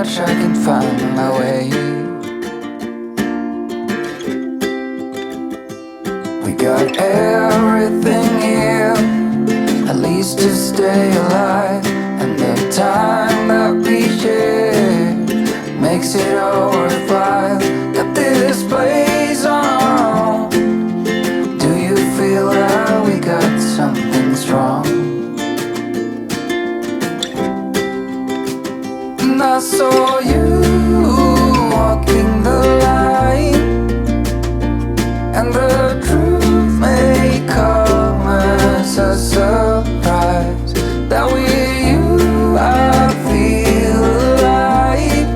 much I can find my way. We got everything here, at least to stay alive. And the time that we share makes it all worthwhile. Got this place on our own. Do you feel like we got something strong? And I saw you walking the line, and the truth may come as a surprise that with you I feel alive.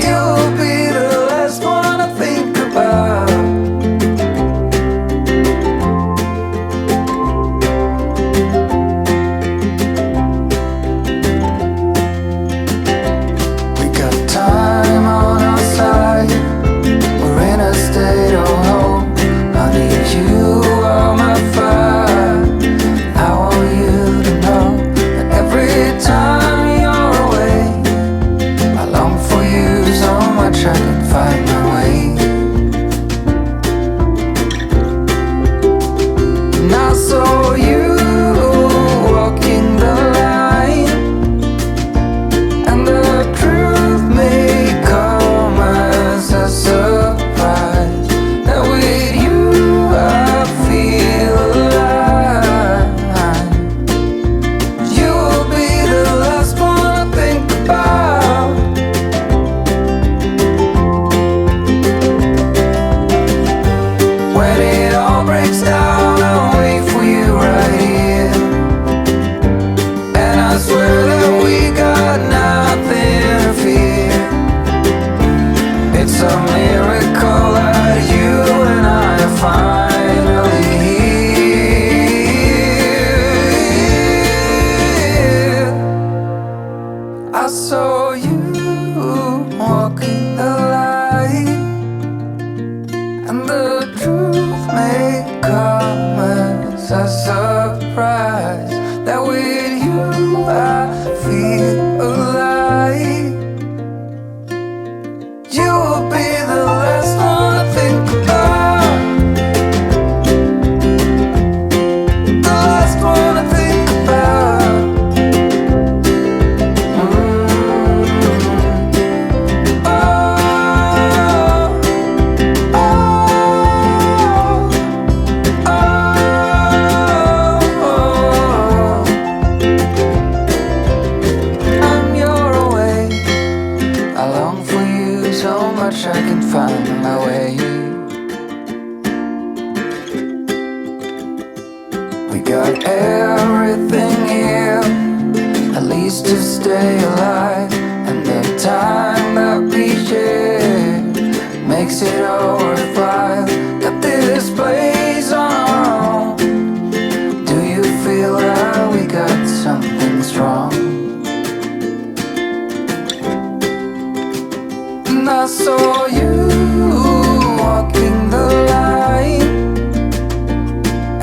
You'll be the last one I think about. We got time on our side, we're in a state of hope. Honey, you are my fire. I want you to know that every time you're away, I long for you so much I can find my way. And I saw you walking the line, and the truth may come as a surprise that with you I feel alive. You'll be the last one I think about. When it all breaks down, I'll wait for you right here. And I swear that we got nothing to fear. It's a miracle that you and I are finally here. I saw you walking the line, and the truth may come as a surprise that with you I feel alive. You'll be the last one I think about. The last one I think about. I'm your away. I long for you so much I can find my way. We got everything here, at least to stay alive. And the time that we share makes it all worthwhile. Got this place on our own. Do you feel like we got something strong? And I saw you walking the line,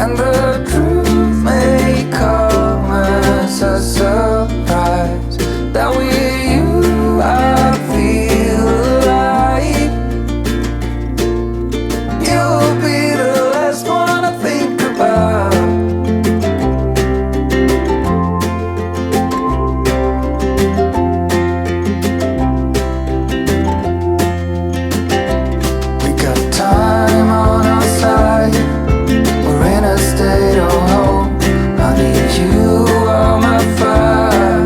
and the truth may come as a surprise that with you I feel alive. You'll be the last one I think about. We got time on our side, we're in a state of hope. Honey, you are my fire.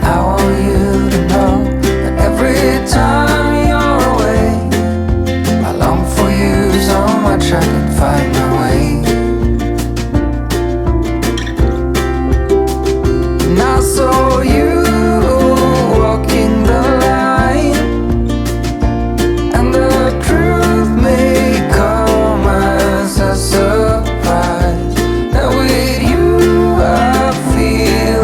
I want you to know that every time you're away, I long for you so much I can find my way. And I saw you walking the line, and the truth may come as a surprise that with you I feel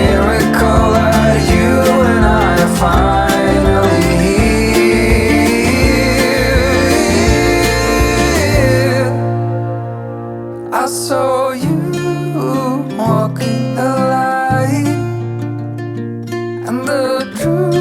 miracle that you and I are finally here. I saw you walking the light, and the truth